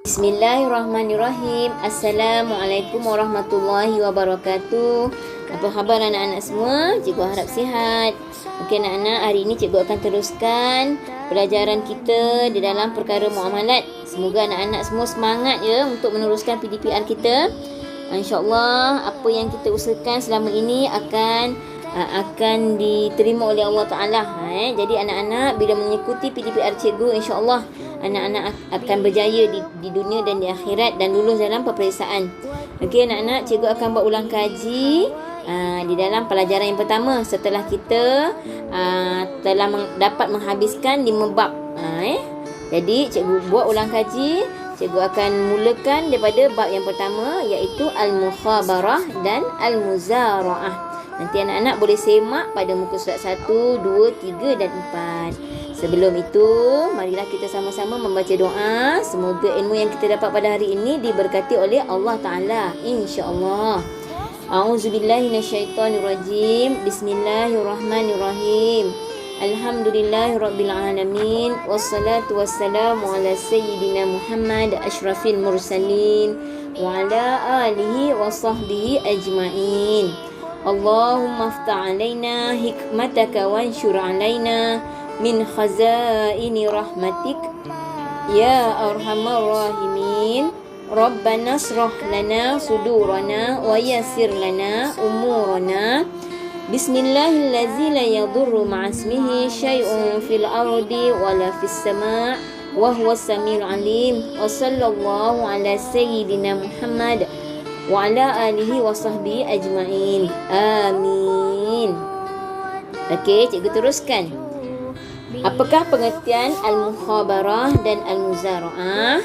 Bismillahirrahmanirrahim. Assalamualaikum warahmatullahi wabarakatuh. Apa khabar anak-anak semua? Cikgu harap sihat. Okey anak-anak, hari ini cikgu akan teruskan pelajaran kita di dalam perkara muamalat. Semoga anak-anak semua semangat ya untuk meneruskan PDPR kita. InsyaAllah apa yang kita usahakan selama ini akan diterima oleh Allah Ta'ala. Jadi anak-anak bila mengikuti PDPR cikgu, insyaAllah anak-anak akan berjaya di dunia dan di akhirat dan lulus dalam peperiksaan. Okey anak-anak, cikgu akan buat ulang kaji di dalam pelajaran yang pertama setelah kita telah dapat menghabiskan 5 bab. Jadi cikgu buat ulang kaji. Cikgu akan mulakan daripada bab yang pertama, iaitu Al-Mukhabarah dan Al-Muzara'ah. Nanti anak-anak boleh semak pada muka surat 1, 2, 3 dan 4. Sebelum itu, marilah kita sama-sama membaca doa. Semoga ilmu yang kita dapat pada hari ini diberkati oleh Allah Ta'ala, insya-Allah. A'udzubillahi minasyaitonirrajim. Bismillahirrahmanirrahim. Alhamdulillahirabbil alamin. Wassalatu wassalamu ala sayyidina Muhammad asyrafil mursalin wa ala alihi wa sahbihi ajmain. Allahumma aftah alaina hikmataka wanshur alaina min khazaini rahmatik ya arhamar rahimin. Rabbana asrah lana sudurana wa yassir lana umurana. Bismillahillazi la yadurru ma'asmihi syai'un fil ardi wala fis sama' wa huwas samiul alim. Wa sallallahu ala sayyidina Muhammad wa ala alihi wa sahbihi ajmain. Amin. Okey, cikgu teruskan. Apakah pengertian Al-Mukhabarah dan Al-Muzara'ah?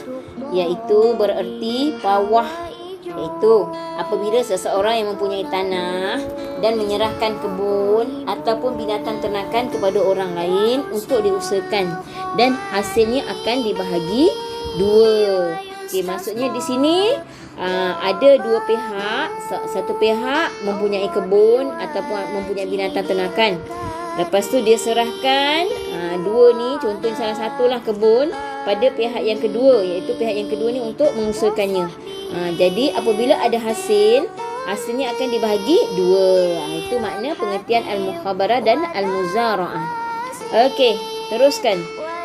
Iaitu bererti pawah. Iaitu apabila seseorang yang mempunyai tanah dan menyerahkan kebun ataupun binatang ternakan kepada orang lain untuk diusahakan dan hasilnya akan dibahagi dua. Okey, maksudnya di sini ada dua pihak. Satu pihak mempunyai kebun ataupun mempunyai binatang ternakan. Lepas tu dia serahkan dua ni, contohnya salah satulah kebun pada pihak yang kedua, iaitu pihak yang kedua ni untuk mengusahakannya. Jadi apabila ada hasilnya akan dibahagi dua. Itu makna pengertian Al-Mukhabarah dan Al-Muzara'ah. Okey, teruskan.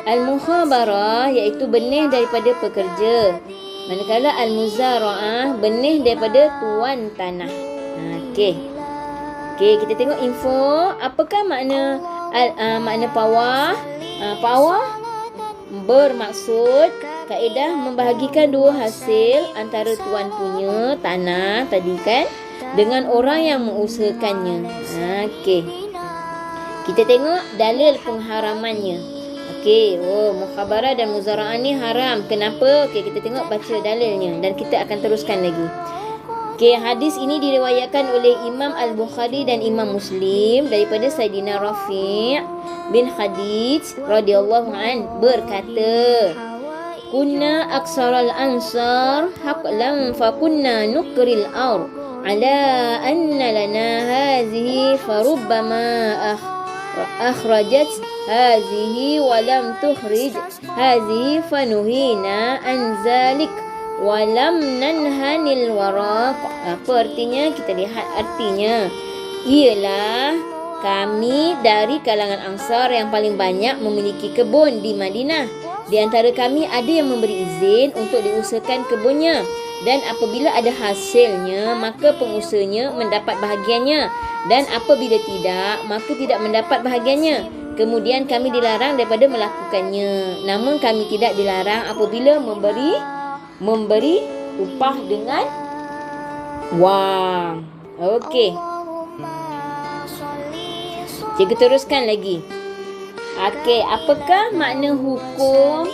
Al-Mukhabarah iaitu benih daripada pekerja, manakala Al-Muzara'ah benih daripada tuan tanah. Okey, kita tengok info. Apakah makna pawah? Pawah bermaksud kaedah membahagikan dua hasil antara tuan punya tanah tadi kan dengan orang yang mengusahakannya. Okey, kita tengok dalil pengharamannya. Okey, mukhabarah dan muzara'ah ni haram. Kenapa? Okey, kita tengok baca dalilnya dan kita akan teruskan lagi. Okey, hadis ini diriwayatkan oleh Imam Al-Bukhari dan Imam Muslim daripada Sayyidina Rafi' bin Khadij radhiyallahu an berkata, kunna aksaral ansar haqlan fa kunna nukril ar ala anna lana hazihi farubbama akhrajat hazihi wa lam tukhrij hazihi fanuhina an zalik walam nanhanil waraq. Apa artinya? Kita lihat artinya. Ialah kami dari kalangan Ansar yang paling banyak memiliki kebun di Madinah. Di antara kami ada yang memberi izin untuk diusahakan kebunnya, dan apabila ada hasilnya maka pengusahanya mendapat bahagiannya, dan apabila tidak maka tidak mendapat bahagiannya. Kemudian kami dilarang daripada melakukannya. Namun kami tidak dilarang apabila memberi upah dengan wang. Okey, cikgu teruskan lagi. Okey, apakah makna hukum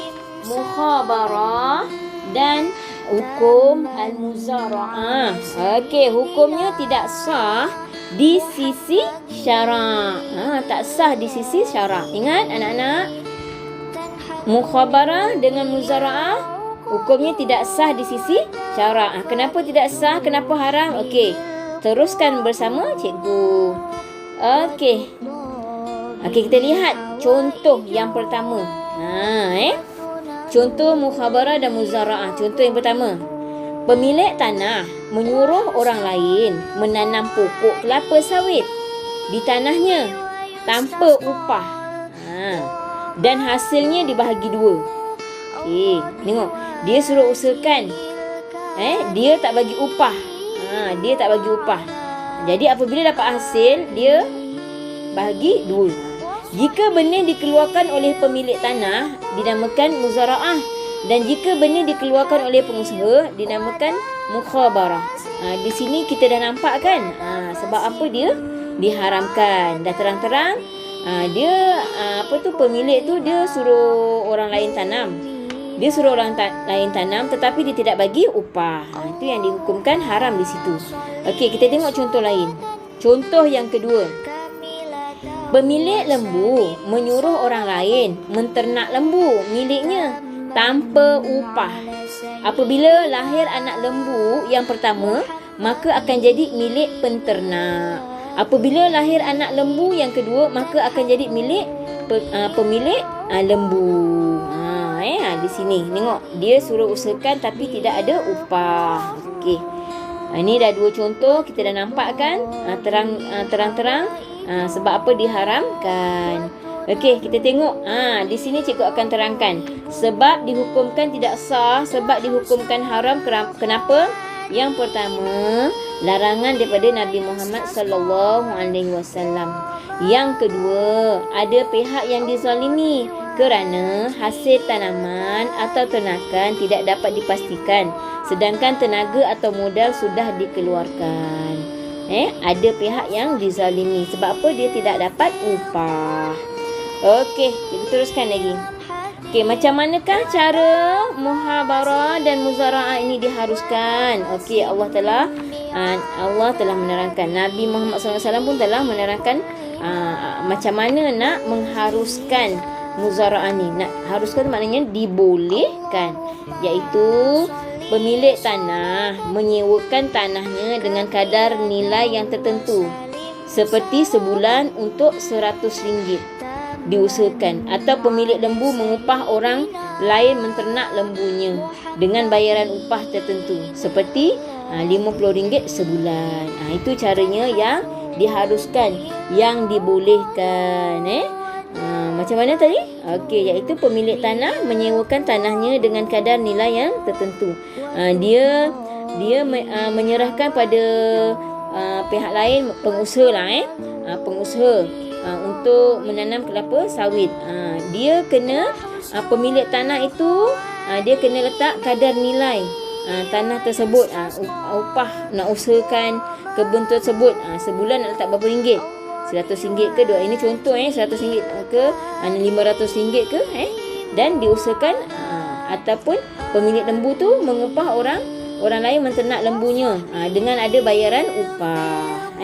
mukhabarah dan hukum al-muzara'ah? Okey, hukumnya tidak sah di sisi syarak. Tak sah di sisi syarak. Ingat anak-anak, mukhabarah dengan muzara'ah hukumnya tidak sah di sisi syarak. Kenapa tidak sah? Kenapa haram? Okey, teruskan bersama cikgu. Okey, kita lihat contoh yang pertama. Contoh mukhabarah dan muzara'ah. Contoh yang pertama, pemilik tanah menyuruh orang lain menanam pokok kelapa sawit di tanahnya tanpa upah. Dan hasilnya dibahagi dua. Okey, tengok. Dia suruh usahakan. Dia tak bagi upah. Dia tak bagi upah. Jadi apabila dapat hasil, dia bahagi dua. Jika benih dikeluarkan oleh pemilik tanah, dinamakan muzara'ah. Dan jika benih dikeluarkan oleh pengusaha, dinamakan mukhabarah. Di sini kita dah nampak kan? Sebab apa dia diharamkan. Dah terang-terang dia pemilik tu dia suruh orang lain tanam. Dia suruh orang lain tanam tetapi dia tidak bagi upah. Itu yang dihukumkan haram di situ. Okey, kita tengok contoh lain. Contoh yang kedua. Pemilik lembu menyuruh orang lain menternak lembu miliknya tanpa upah. Apabila lahir anak lembu yang pertama, maka akan jadi milik penternak. Apabila lahir anak lembu yang kedua, maka akan jadi milik pemilik lembu. Di sini tengok, dia suruh usahakan tapi tidak ada upah. Okey. Ini dah dua contoh, kita dah nampak kan? Terang-terang sebab apa diharamkan. Okey, kita tengok. Di sini cikgu akan terangkan sebab dihukumkan tidak sah, sebab dihukumkan haram. Kenapa? Yang pertama, larangan daripada Nabi Muhammad sallallahu alaihi wasallam. Yang kedua, ada pihak yang dizalimi kerana hasil tanaman atau ternakan tidak dapat dipastikan, sedangkan tenaga atau modal sudah dikeluarkan. Ada pihak yang dizalimi. Sebab apa? Dia tidak dapat upah. Okey, kita teruskan lagi. Okey, macam manakah cara muhabarah dan muzara'ah ini diharuskan? Okey, Allah telah menerangkan. Nabi Muhammad SAW pun telah menerangkan macam mana nak mengharuskan muzara'ah ni. Nak haruskan maknanya dibolehkan, iaitu pemilik tanah menyewakan tanahnya dengan kadar nilai yang tertentu, seperti sebulan untuk RM100 diusahakan, atau pemilik lembu mengupah orang lain menternak lembunya dengan bayaran upah tertentu, seperti RM50 sebulan. Itu caranya yang diharuskan, yang dibolehkan. Macam mana tadi? Okey, iaitu pemilik tanah menyewakan tanahnya dengan kadar nilai yang tertentu. Dia menyerahkan pada pihak lain, pengusaha lah, pengusaha untuk menanam kelapa sawit. Dia kena pemilik tanah itu dia kena letak kadar nilai tanah tersebut, upah nak usahakan kebun tersebut. Sebulan nak letak berapa ringgit? RM100 ke? Ini contoh RM100 ke RM500 ke? Dan diusahakan ataupun pemilik lembu tu mengupah orang lain menternak lembunya dengan ada bayaran upah.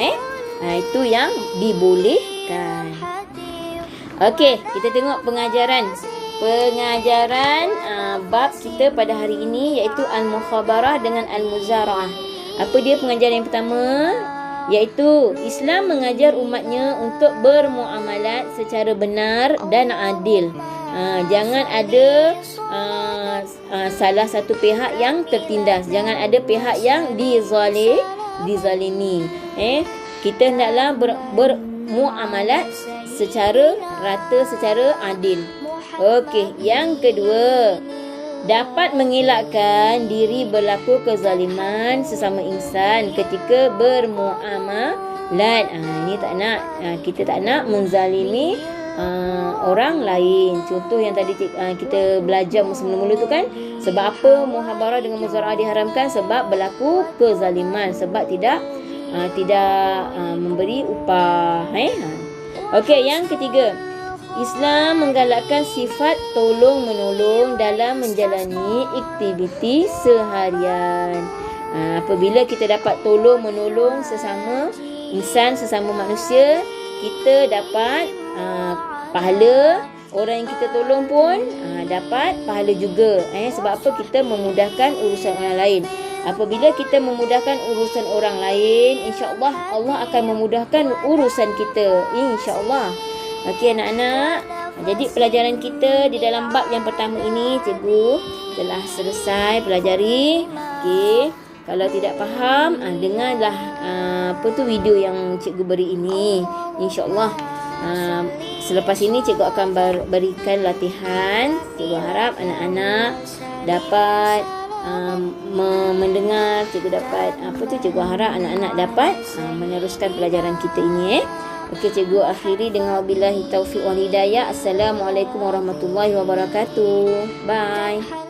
Itu yang dibolehkan. Okey, kita tengok pengajaran bab kita pada hari ini, iaitu al-mukhabarah dengan al-muzara'ah. Apa dia pengajaran yang pertama? Iaitu Islam mengajar umatnya untuk bermuamalat secara benar dan adil. Jangan ada salah satu pihak yang tertindas. Jangan ada pihak yang dizalimi. Kita hendaklah bermuamalat secara rata, secara adil. Okey, yang kedua, dapat mengelakkan diri berlaku kezaliman sesama insan ketika bermuamalat. Ini tak nak, kita tak nak menzalimi orang lain. Contoh yang tadi kita belajar mula-mula tu kan, sebab apa muhabarah dengan muzara'ah diharamkan? Sebab berlaku kezaliman, sebab tidak memberi upah. Okey, yang ketiga, Islam menggalakkan sifat tolong-menolong dalam menjalani aktiviti seharian. Apabila kita dapat tolong-menolong sesama insan, sesama manusia, kita dapat pahala. Orang yang kita tolong pun dapat pahala juga. Sebab apa? Kita memudahkan urusan orang lain. Apabila kita memudahkan urusan orang lain, insya-Allah Allah akan memudahkan urusan kita, insya-Allah. Okey anak-anak, Jadi pelajaran kita di dalam bab yang pertama ini cikgu telah selesai pelajari. Okey. Kalau tidak faham, dengarlah video yang cikgu beri ini. InsyaAllah selepas ini cikgu akan berikan latihan. Cikgu harap anak-anak dapat mendengar. Cikgu dapat cikgu harap anak-anak dapat meneruskan pelajaran kita ini. Okey, cikgu akhiri dengan wabillahi taufiq wal hidayah. Assalamualaikum warahmatullahi wabarakatuh. Bye.